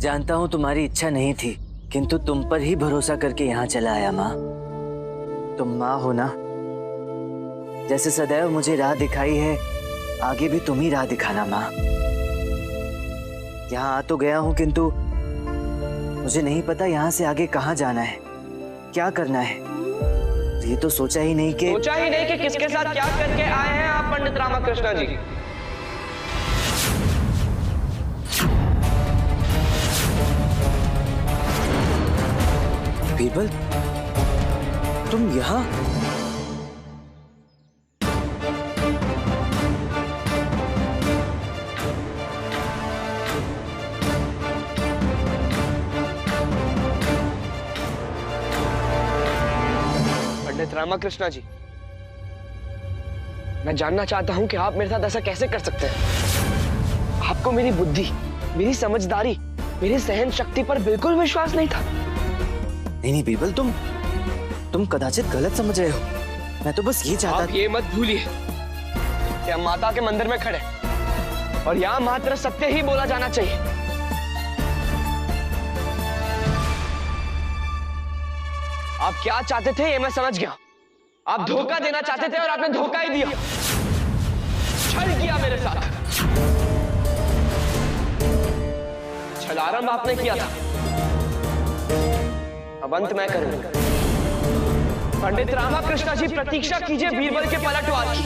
जानता हूँ तुम्हारी इच्छा नहीं थी, किंतु तुम पर ही भरोसा करके यहाँ चला आया माँ। तुम माँ हो ना, जैसे सदैव मुझे राह दिखाई है, आगे भी तुम ही राह दिखाना माँ। यहाँ आ तो गया हूँ, किंतु मुझे नहीं पता यहाँ से आगे कहाँ जाना है, क्या करना है। ये तो सोचा ही नहीं कि किसके साथ क्या करके आए हैं आप पंडित रामकृष्ण जी। बीरबल, तुम यहाँ? पंडित रामकृष्ण जी, मैं जानना चाहता हूं कि आप मेरे साथ ऐसा कैसे कर सकते हैं। आपको मेरी बुद्धि, मेरी समझदारी, मेरी सहन शक्ति पर बिल्कुल विश्वास नहीं था। नहीं बीरबल, तुम कदाचित गलत समझ रहे हो। मैं तो बस ये चाहता। आप ये मत भूलिए कि हम माता के मंदिर में खड़े और यहाँ मात्र सत्य ही बोला जाना चाहिए। आप क्या चाहते थे ये मैं समझ गया। आप धोखा देना चाहते थे और आपने धोखा ही दिया, छल किया मेरे साथ। छलारंभ आपने किया था, अब अंत मैं करूंगा। पंडित रामकृष्ण जी, प्रतीक्षा कीजिए बीरबल के पलटवार की।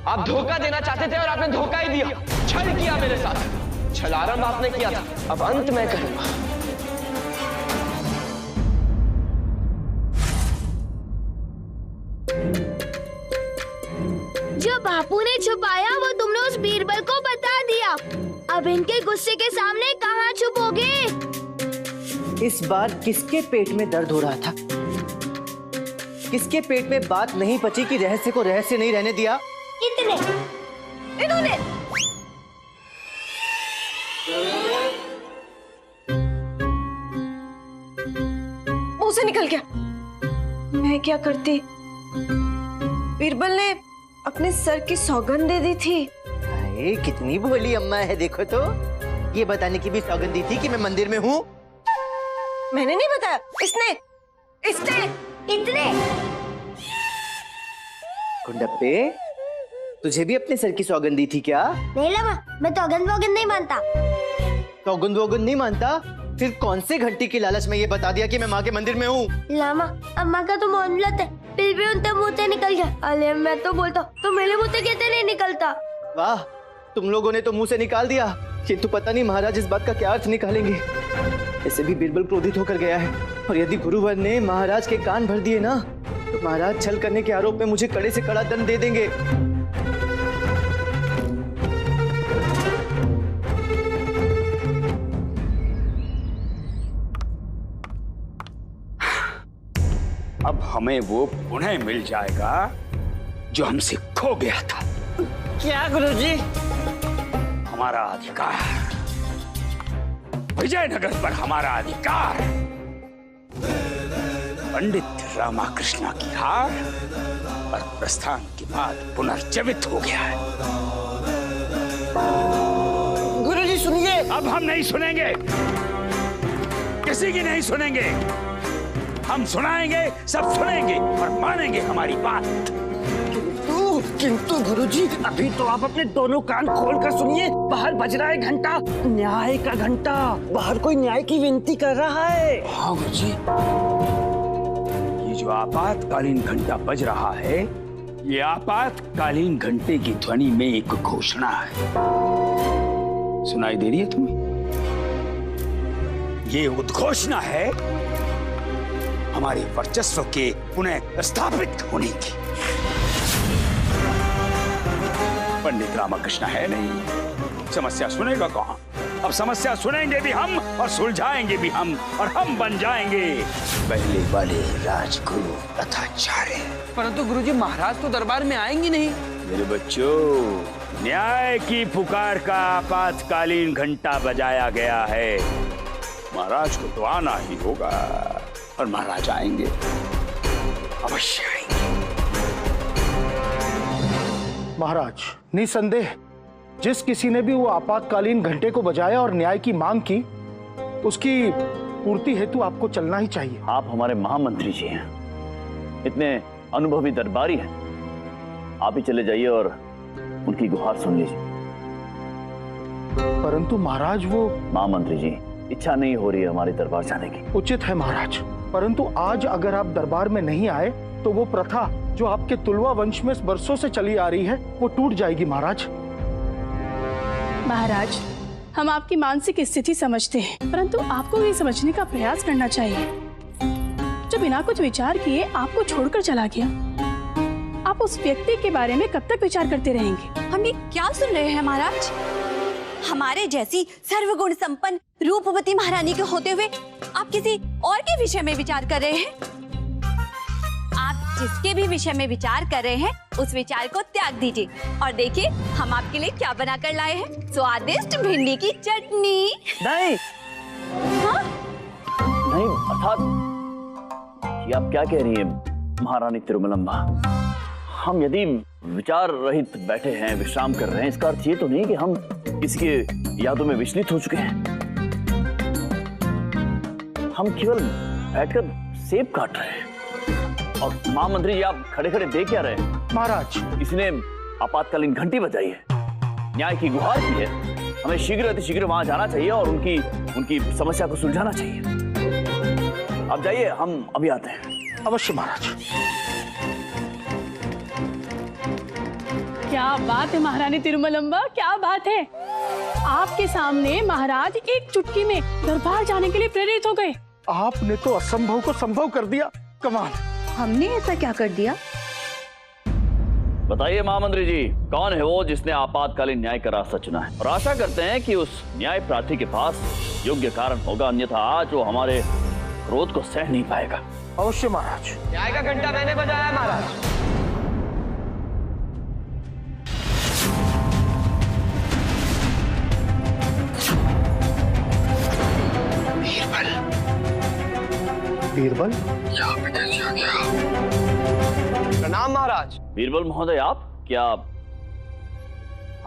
आप धोखा देना चाहते थे और आपने धोखा ही दिया, छल किया मेरे साथ। छलारंभ आपने किया था, अब अंत मैं करूंगा। जो बापू ने छुपाया वो तुमने उस बीरबल को बता दिया। अब इनके गुस्से के सामने कहाँ छुपोगे? इस बार किसके पेट में दर्द हो रहा था? किसके पेट में बात नहीं पची कि रहस्य को रहस्य नहीं रहने दिया? इन्होंने। मुंह से निकल गया। मैं क्या करती? बीरबल ने अपने सर की सौगंध दे दी थी। अरे कितनी भोली अम्मा है, देखो तो। ये बताने की भी सौगंध दी थी कि मैं मंदिर में हूँ। मैंने नहीं बताया, इसने। गुंडप्पे, तुझे भी अपने सर की सौगंध दी थी क्या? नहीं लामा, मैं सौगंध वोगंध नहीं मानता। सौगंध वोगंध नहीं मानता? फिर कौन से घंटी की लालच में ये बता दिया कि मैं माँ के मंदिर में हूँ? लामा, अम्मा का तो मौन लत है, फिर भी उनके मुंह से निकल गया। अरे मैं तो बोलता हूँ, तो मेरे मुंह से कैसे नहीं निकलता? वाह, तुम लोगों ने तो मुंह से निकाल दिया, किंतु पता नहीं महाराज इस बात का क्या अर्थ निकालेंगे। ऐसे भी बीरबल क्रोधित होकर गया है, और यदि गुरुवर ने महाराज के कान भर दिए ना, तो महाराज छल करने के आरोप में मुझे कड़े से कड़ा दंड दे देंगे। अब हमें वो पुनः मिल जाएगा जो हमसे खो गया था। क्या गुरुजी? हमारा अधिकार, विजयनगर पर हमारा अधिकार। पंडित रामकृष्ण की हार और प्रस्थान के बाद पुनर्जीवित हो गया है। गुरुजी सुनिए। अब हम नहीं सुनेंगे, किसी की नहीं सुनेंगे। हम सुनाएंगे, सब सुनेंगे और मानेंगे हमारी बात। किंतु गुरुजी, अभी तो आप अपने दोनों कान खोलकर सुनिए। बाहर बज रहा है घंटा, न्याय का घंटा। बाहर कोई न्याय की विनती कर रहा है। हाँ गुरुजी, ये जो आपातकालीन घंटा बज रहा है, ये आपातकालीन घंटे की ध्वनि में एक घोषणा है। सुनाई दे रही है तुम्हें? ये उद्घोषणा है हमारे वर्चस्व के पुनः स्थापित होने की। पंडित रामकृष्ण है नहीं, समस्या सुनेगा कौन? अब समस्या सुनेंगे भी हम और सुलझाएंगे भी हम, और हम बन जाएंगे पहले वाले राजगुरु तथाचार्य। परंतु गुरुजी, महाराज तो दरबार में आएंगे नहीं। मेरे बच्चों, न्याय की पुकार का आपातकालीन घंटा बजाया गया है। महाराज को तो आना ही होगा और महाराज आएंगे, अवश्य आएंगे। महाराज, निसंदेह जिस किसी ने भी वो आपातकालीन घंटे को बजाया और न्याय की मांग की, उसकी पूर्ति हेतु आपको चलना ही चाहिए। आप हमारे महामंत्री जी हैं, इतने अनुभवी दरबारी हैं, आप ही चले जाइए और उनकी गुहार सुन लीजिए। परंतु महाराज, वो महामंत्री जी, इच्छा नहीं हो रही है हमारे दरबार जाने की। उचित है महाराज, परंतु आज अगर आप दरबार में नहीं आए तो वो प्रथा जो आपके तुलवा वंश में बरसों से चली आ रही है वो टूट जाएगी। महाराज, महाराज, हम आपकी मानसिक स्थिति समझते हैं, परंतु आपको ये समझने का प्रयास करना चाहिए, जो बिना कुछ विचार किए आपको छोड़कर चला गया, आप उस व्यक्ति के बारे में कब तक विचार करते रहेंगे? हम ये क्या सुन रहे हैं महाराज? हमारे जैसी सर्वगुण संपन्न रूपवती महारानी के होते हुए आप किसी और के विषय में विचार कर रहे हैं? आप जिसके भी विषय में विचार कर रहे हैं उस विचार को त्याग दीजिए और देखिए हम आपके लिए क्या बना कर लाए हैं। स्वादिष्ट भिंडी की चटनी। नहीं, हाँ? नहीं, अर्थात ये आप क्या कह रही हैं महारानी तिरुमलम्बा? हम यदि विचार रहित बैठे हैं, विश्राम कर रहे हैं, इसका अर्थ ये तो नहीं कि हम किसी के यादों में विचलित हो चुके हैं। हम केवल बैठकर सेब काट रहे हैं। और महामंत्री जी, आप खड़े खड़े देख क्या रहे हैं? महाराज, इसने आपातकालीन घंटी बजाई है, न्याय की गुहार की है, हमें शीघ्र अतिशीघ्र वहां जाना चाहिए और उनकी समस्या को सुलझाना चाहिए। आप जाइए, हम अभी आते हैं। अवश्य महाराज। क्या बात है महारानी तिरुमलम्बा, क्या बात है! आपके सामने महाराज एक चुटकी में दरबार जाने के लिए प्रेरित हो गए। आपने तो असंभव को संभव कर दिया। कमाल। हमने ऐसा क्या कर दिया? बताइए महामंत्री जी, कौन है वो जिसने आपातकालीन न्याय का रास्ता चुना है? और आशा करते हैं कि उस न्याय प्रार्थी के पास योग्य कारण होगा, अन्यथा आज वो हमारे क्रोध को सह नहीं पाएगा। अवश्य महाराज। न्याय का घंटा मैंने बजाया है महाराज। बीरबल, प्रणाम महाराज। बीरबल महोदय, आप क्या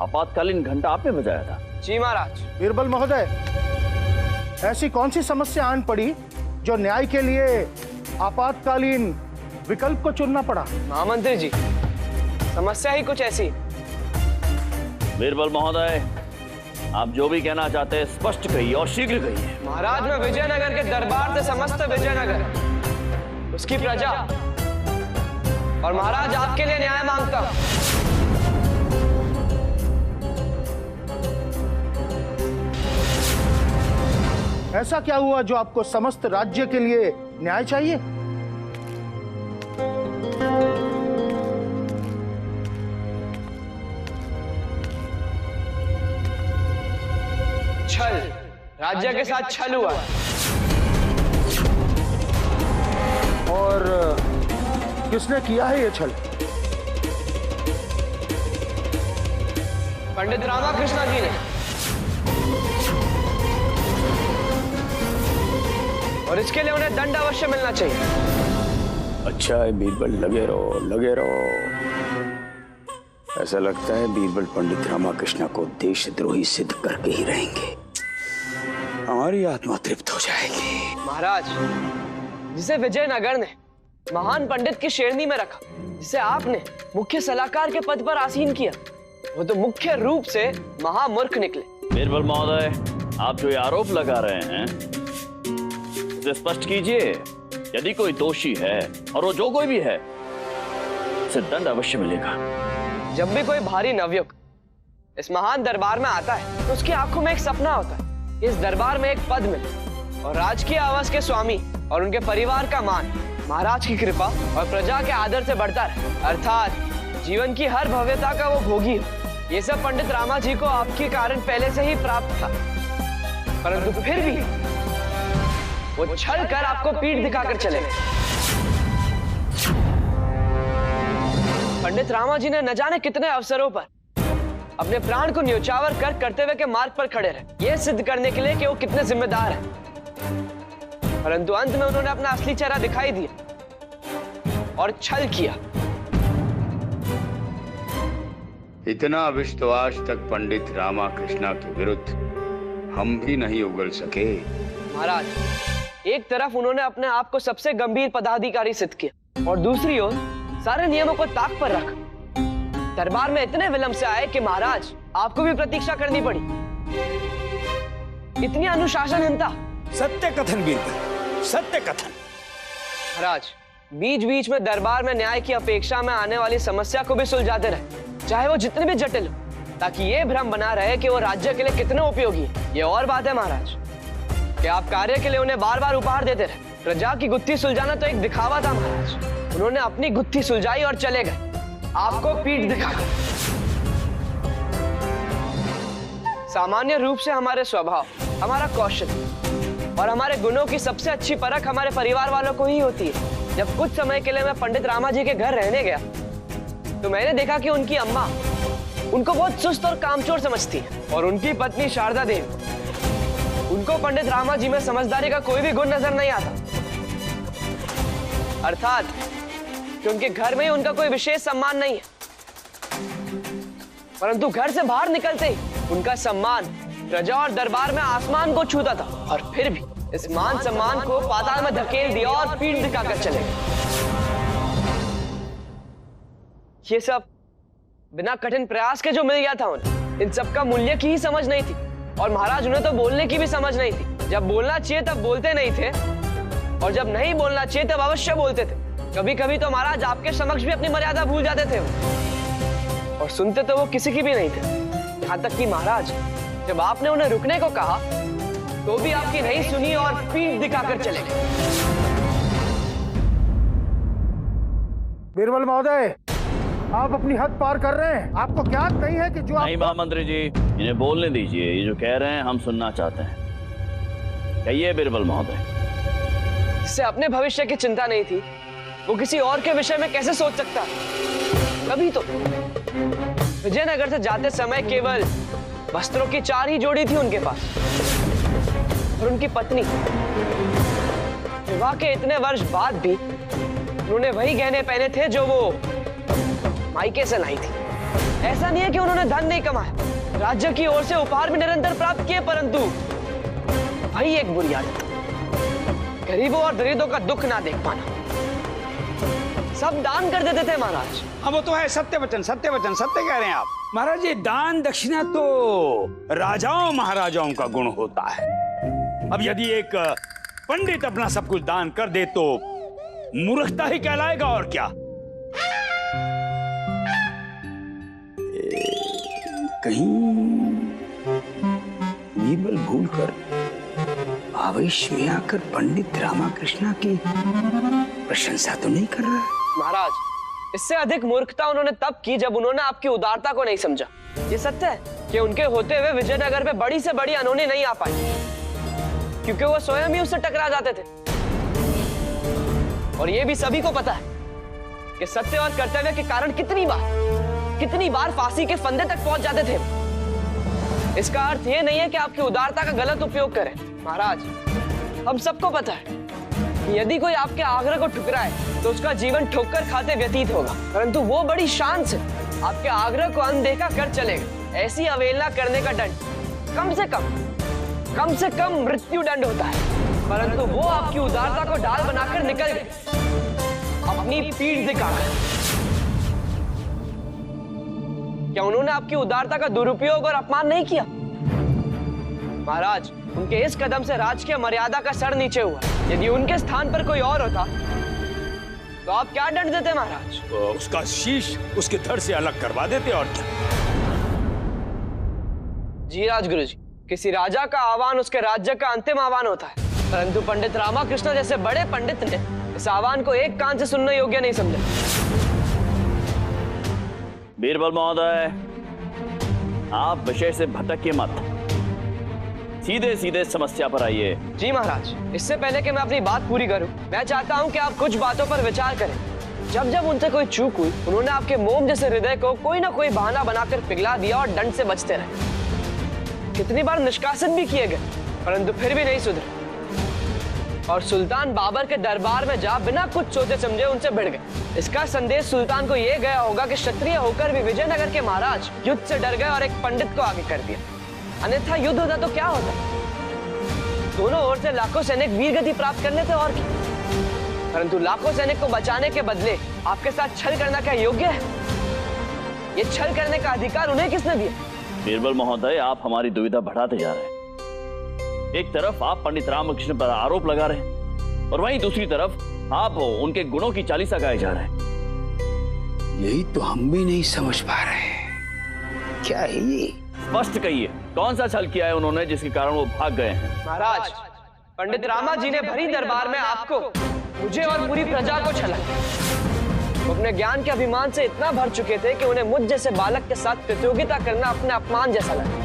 आपातकालीन घंटा आपने बजाया था? जी महाराज। बीरबल महोदय, ऐसी कौन सी समस्या आन पड़ी जो न्याय के लिए आपातकालीन विकल्प को चुनना पड़ा? महामंत्री जी, समस्या ही कुछ ऐसी। बीरबल महोदय, आप जो भी कहना चाहते हैं स्पष्ट कहिए और शीघ्र कहिए। महाराज, मैं विजयनगर के दरबार से समस्त विजयनगर, उसकी प्रजा और महाराज आपके लिए न्याय मांगता हूं। ऐसा क्या हुआ जो आपको समस्त राज्य के लिए न्याय चाहिए? छल, राज्य के साथ छल हुआ। और किसने किया है ये छल? पंडित रामाकृष्ण जी ने। और इसके लिए उन्हें दंड अवश्य मिलना चाहिए। अच्छा है बीरबल, लगे रहो लगे रहो। ऐसा लगता है बीरबल पंडित रामाकृष्ण को देशद्रोही सिद्ध करके ही रहेंगे, हमारी आत्मा तृप्त हो जाएगी। महाराज, जिसे विजयनगर ने महान पंडित की श्रेणी में रखा, जिसे आपने मुख्य सलाहकार के पद पर आसीन किया, वो तो मुख्य रूप से महामूर्ख निकले। बीरबल महोदय, आप जो ये आरोप लगा रहे हैं उसे स्पष्ट कीजिए। यदि कोई दोषी है, और वो जो कोई भी है, उसे दंड अवश्य मिलेगा। जब भी कोई भारी नवयुक्त इस महान दरबार में आता है तो उसकी आंखों में एक सपना होता है, इस दरबार में एक पद मिले और राजकीय आवास के स्वामी और उनके परिवार का मान महाराज की कृपा और प्रजा के आदर से बढ़ता रहे, अर्थात जीवन की हर भव्यता का वो भोगी हो। ये सब पंडित रामा जी को आपके कारण पहले से ही प्राप्त था, परंतु फिर भी वो छल कर आपको पीठ दिखाकर चले। पंडित रामा जी ने न जाने कितने अवसरों पर अपने प्राण को न्योछावर कर कर्तव्य के मार्ग पर खड़े रहे, यह सिद्ध करने के लिए कि वो कितने जिम्मेदार हैं। परंतु अंत में उन्होंने अपना असली चेहरा दिखाई दिया और छल किया। इतना विश्वास तक पंडित रामा कृष्णा के विरुद्ध हम भी नहीं उगल सके। महाराज, एक तरफ उन्होंने अपने आप को सबसे गंभीर पदाधिकारी सिद्ध किया और दूसरी ओर सारे नियमों को ताक पर रखा। दरबार में इतने विलंब से आए कि महाराज आपको भी प्रतीक्षा करनी पड़ी। इतनी अनुशासनहीनता। सत्य कथन बीरबल, सत्य कथन। महाराज, बीच बीच में दरबार में न्याय की अपेक्षा में आने वाली समस्या को भी सुलझाते रहे, चाहे वो जितने भी जटिल हो, ताकि ये भ्रम बना रहे कि वो राज्य के लिए कितने उपयोगी है। ये और बात है महाराज कि आप कार्य के लिए उन्हें बार बार उपहार देते रहे। प्रजा की गुत्थी सुलझाना तो एक दिखावा था महाराज। उन्होंने अपनी गुत्थी सुलझाई और चले गए, आपको पीठ दिखाकर। सामान्य रूप से हमारे स्वभाव, हमारा कौशल और हमारे गुणों की सबसे अच्छी परख हमारे परिवार वालों को ही होती है। जब कुछ समय के लिए मैं पंडित रामा जी के घर रहने गया तो मैंने देखा कि उनकी अम्मा उनको बहुत सुस्त और कामचोर समझती है और उनकी पत्नी शारदा देवी, उनको पंडित रामा जी में समझदारी का कोई भी गुण नजर नहीं आता। अर्थात कि उनके घर में ही उनका कोई विशेष सम्मान नहीं है। परंतु घर से बाहर निकलते ही उनका सम्मान प्रजा और दरबार में आसमान को छूता था और फिर भी इस मान सम्मान को पाताल में धकेल दिया और पीठ दिखाकर चले गए। ये सब बिना कठिन प्रयास के जो मिल गया था उन्हें, इन सब का मूल्य की ही समझ नहीं थी। और महाराज, उन्हें तो बोलने की भी समझ नहीं थी। जब बोलना चाहिए तब बोलते नहीं थे और जब नहीं बोलना चाहिए तब अवश्य बोलते थे। कभी कभी तो महाराज आपके समक्ष भी अपनी मर्यादा भूल जाते थे और सुनते तो वो किसी की भी नहीं थे। यहाँ तक कि महाराज, जब आपने उन्हें रुकने को कहा तो भी आपकी नहीं सुनी और पीठ दिखाकर चले गए। बीरबल महोदय, आप अपनी हद पार कर रहे हैं। आपको क्या नहीं है कि जो नहीं महामंत्री जी, इन्हें बोलने दीजिए। ये जो कह रहे हैं हम सुनना चाहते हैं। कहिए बीरबल महोदय। जिससे अपने भविष्य की चिंता नहीं थी वो किसी और के विषय में कैसे सोच सकता? कभी तो विजयनगर से जाते समय केवल वस्त्रों की 4 ही जोड़ी थी उनके पास और उनकी पत्नी विवाह के इतने वर्ष बाद भी उन्होंने वही गहने पहने थे जो वो मायके से लाई थी। ऐसा नहीं है कि उन्होंने धन नहीं कमाया, राज्य की ओर से उपहार भी निरंतर प्राप्त किए, परंतु वही एक बुरी आदत, गरीबों और दरिद्रों का दुख ना देख पाना। सब दान कर देते थे महाराज। हाँ, वो तो है सत्य वचन, सत्य वचन, सत्य कह रहे हैं आप महाराज। ये दान दक्षिणा तो राजाओं महाराजाओं का गुण होता है। अब यदि एक पंडित अपना सब कुछ दान कर दे तो मूर्खता ही कहलाएगा और क्या। कहीं बीरबल भूलकर आवेश में आकर पंडित रामाकृष्णा की प्रशंसा तो नहीं कर रहा? महाराज, इससे अधिक मूर्खता उन्होंने तब की जब उन्होंने आपकी उदारता को नहीं समझा। ये सत्य है कि उनके होते हुए विजयनगर में बड़ी से बड़ी अनहोनी नहीं आ पाई, क्योंकि वो स्वयं ही उससे टकरा जाते थे। और ये भी सभी को पता है कि सत्य और कर्तव्य के कारण कितनी बार फांसी के फंदे तक पहुंच जाते थे। इसका अर्थ ये नहीं है कि आपकी उदारता का गलत उपयोग करें। महाराज, हम सबको पता है कि यदि कोई आपके आग्रह को ठुकराए तो उसका जीवन ठोकर खाते व्यतीत होगा, परंतु वो बड़ी शान से आपके आग्रह को अनदेखा कर चलेगा। ऐसी अवहेलना करने का दंड कम से कम मृत्यु दंड होता है, परंतु वो आपकी उदारता को ढाल बनाकर निकल गए, अपनी पीठ दिखाकर। क्या उन्होंने आपकी उदारता का दुरुपयोग और अपमान नहीं किया? महाराज, उनके इस कदम से राजकीय मर्यादा का सर नीचे हुआ। यदि उनके स्थान पर कोई और होता तो आप क्या दंड देते महाराज? उसका शीश उसके धड़ से अलग करवा देते और क्या। जी राजगुरु जी, किसी राजा का आह्वान उसके राज्य का अंतिम आह्वान होता है, परंतु पंडित रामाकृष्ण जैसे बड़े पंडित ने इस आह्वान को एक कान से सुनने योग्य नहीं समझा। बीरबल महोदय, आप विषय से भटकिए मत, सीधे सीधे समस्या पर आइए। जी महाराज, इससे पहले कि मैं अपनी बात पूरी करूं, मैं चाहता हूं कि आप कुछ बातों पर विचार करें जब जब उनसे कोई चूक हुई उन्होंने आपके मोम जैसे हृदय को कोई ना कोई बहाना बनाकर पिघला दिया और दंड से बचते रहे। कितनी बार निष्कासित भी किए गए परंतु फिर भी नहीं सुधरे और सुल्तान बाबर के दरबार में जा बिना कुछ सोचे समझे उनसे भिड़ गए। इसका संदेश सुल्तान को यह गया होगा कि क्षत्रिय होकर भी विजयनगर के महाराज युद्ध से डर गए और एक पंडित को आगे कर दिया, अन्यथा युद्ध होता तो क्या होता। दोनों ओर से लाखों सैनिक वीरगति प्राप्त कर लेते और क्या, परंतु लाखों सैनिक को बचाने के बदले आपके साथ छल करना क्या योग्य है? ये छल करने का अधिकार उन्हें किसने दिया? बीरबल महोदय, आप हमारी दुविधा बढ़ाते जा रहे हैं। एक तरफ आप पंडित रामकृष्ण पर आरोप लगा रहे हैं और वहीं दूसरी तरफ आप उनके गुणों की चालीसा गाए जा रहे हैं। यही तो हम भी नहीं समझ पा रहे। क्या है ये? स्पष्ट कहिए, कौन सा छल किया है उन्होंने जिसके कारण वो भाग गए हैं? महाराज, पंडित रामा जी ने भरी दरबार में आपको, मुझे और पूरी प्रजा को छला। वो अपने ज्ञान के अभिमान से इतना भर चुके थे कि उन्हें मुझ जैसे बालक के साथ प्रतियोगिता करना अपने अपमान जैसा लगा।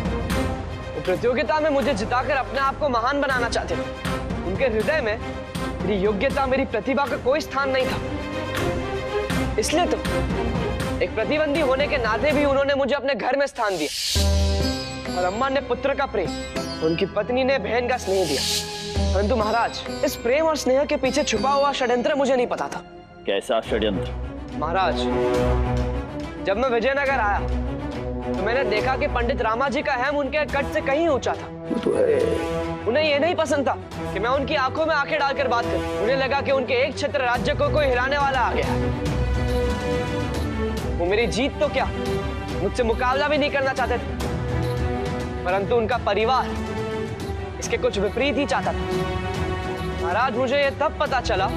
वो प्रतियोगिता में मुझे जिताकर अपने आप को महान बनाना चाहते थे। उनके हृदय में मेरी योग्यता, मेरी प्रतिभा का कोई स्थान नहीं था। इसलिए तो एक प्रतिबंधी होने के नाते भी उन्होंने मुझे अपने घर में स्थान दिया और अम्मा ने पुत्र का प्रेम, उनकी पत्नी ने बहन का स्नेह दिया। परंतु महाराज, इस प्रेम और स्नेह के पीछे छुपा हुआ षड्यंत्र मुझे नहीं पता था। कैसा षड्यंत्र? महाराज, जब मैं विजयनगर आया तो मैंने देखा कि पंडित रामा जी का हेम उनके कट से कहीं ऊंचा था। तो है। उन्हें यह नहीं पसंद था कि मैं उनकी आंखों में आंखें डालकर बात करूं। उन्हें लगा कि उनके एक छत्र राज्य को कोई हिलाने वाला आ गया। वो मेरी जीत तो क्या, मुझसे मुकाबला भी नहीं करना चाहते थे, परंतु उनका परिवार इसके कुछ विपरीत ही चाहता था। महाराज, मुझे यह तब पता चला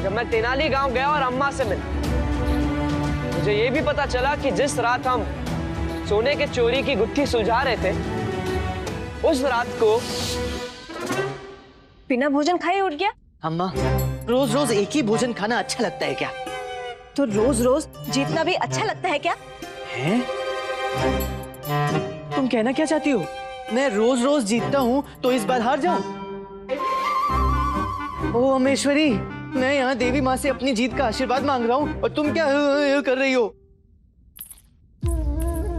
जब मैं तेनाली गांव गया और अम्मा से मिला। मुझे यह भी पता चला कि जिस रात हम सोने के चोरी की गुत्थी सुलझा रहे थे, उस रात को बिना भोजन खाए उठ गया। अम्मा, रोज रोज एक ही भोजन खाना अच्छा लगता है क्या? तो रोज रोज जीतना भी अच्छा लगता है क्या? हैं? तुम कहना क्या चाहती हो? मैं रोज रोज जीतता हूँ तो इस बार हार जाऊं? ओ अमेश्वरी, मैं यहाँ देवी माँ से अपनी जीत का आशीर्वाद मांग रहा हूँ और तुम क्या कर रही हो?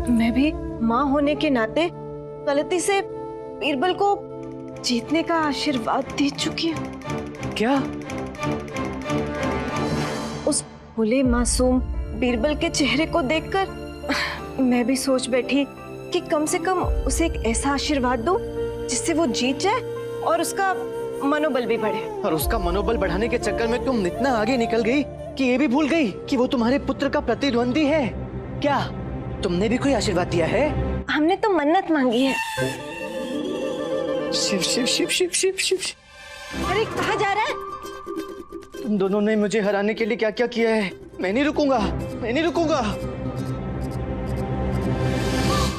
मैं भी माँ होने के नाते गलती से बीरबल को जीतने का आशीर्वाद दे चुकी हूँ। क्या? उस भोले मासूम बीरबल के चेहरे को देखकर मैं भी सोच बैठी कि कम से कम उसे एक ऐसा आशीर्वाद दूं जिससे वो जीत जाए और उसका मनोबल भी बढ़े। और उसका मनोबल बढ़ाने के चक्कर में तुम इतना आगे निकल गई कि ये भी भूल गई कि वो तुम्हारे पुत्र का प्रतिद्वंदी है। क्या तुमने भी कोई आशीर्वाद दिया है? हमने तो मन्नत मांगी है। शिव शिव शिव शिव शिव शिव। अरे कहाँ जा रहा है? तुम दोनों ने मुझे हराने के लिए क्या क्या किया है। मैं नहीं रुकूंगा, मैं नहीं रुकूंगा।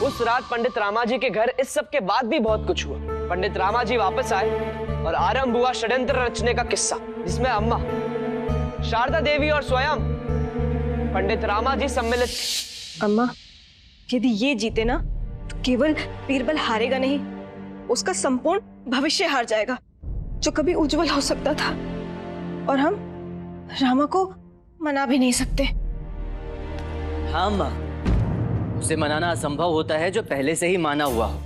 उस रात पंडित रामा जी के घर इस सब के बाद भी बहुत कुछ हुआ। पंडित रामा जी वापस आए और आरंभ हुआ षड्यंत्र रचने का किस्सा, जिसमें अम्मा, शारदा देवी और स्वयं पंडित रामा जी सम्मिलित थे। अम्मा, यदि ये जीते ना तो केवल बीरबल हारेगा नहीं, उसका संपूर्ण भविष्य हार जाएगा जो कभी उज्जवल हो सकता था, और हम रामा को मना भी नहीं सकते। हाँ माँ, उसे मनाना असंभव होता है जो पहले से ही माना हुआ हो।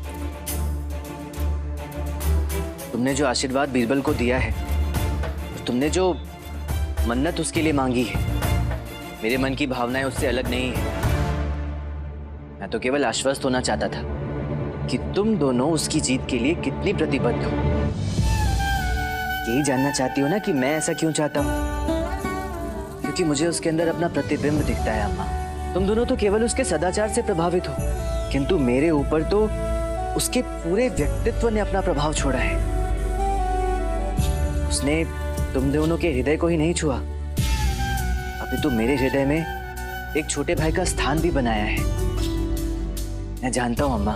तुमने जो आशीर्वाद बीरबल को दिया है, तुमने जो मन्नत उसके लिए मांगी है, मेरे मन की भावनाएं उससे अलग नहीं है। मैं तो केवल आश्वस्त होना चाहता था कि तुम दोनों उसकी जीत के लिए कितनी प्रतिबद्ध हो। यही जानना चाहती हो ना कि मैं ऐसा क्यों चाहता हूँ? क्योंकि मुझे उसके अंदर अपना प्रतिबिंब दिखता है अम्मा। तुम दोनों तो केवल उसके सदाचार से प्रभावित हो, किंतु मेरे ऊपर तो उसके पूरे व्यक्तित्व ने अपना प्रभाव छोड़ा है। उसने तुम दोनों के हृदय को ही नहीं छुआ, अभी तो मेरे हृदय में एक छोटे भाई का स्थान भी बनाया है। मैं जानता हूं अम्मा,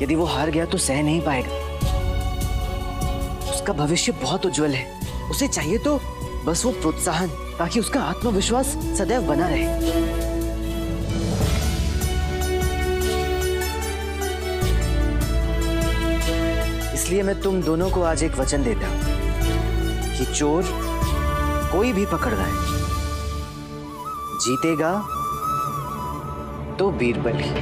यदि वो हार गया तो सह नहीं पाएगा। उसका भविष्य बहुत उज्जवल है। उसे चाहिए तो बस वो प्रोत्साहन, ताकि उसका आत्मविश्वास सदैव बना रहे। इसलिए मैं तुम दोनों को आज एक वचन देता हूं कि चोर कोई भी पकड़ रहा है जीतेगा तो बीरबल ही।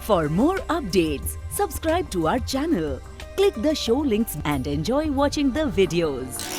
For more updates, subscribe to our channel, click the show links and enjoy watching the videos.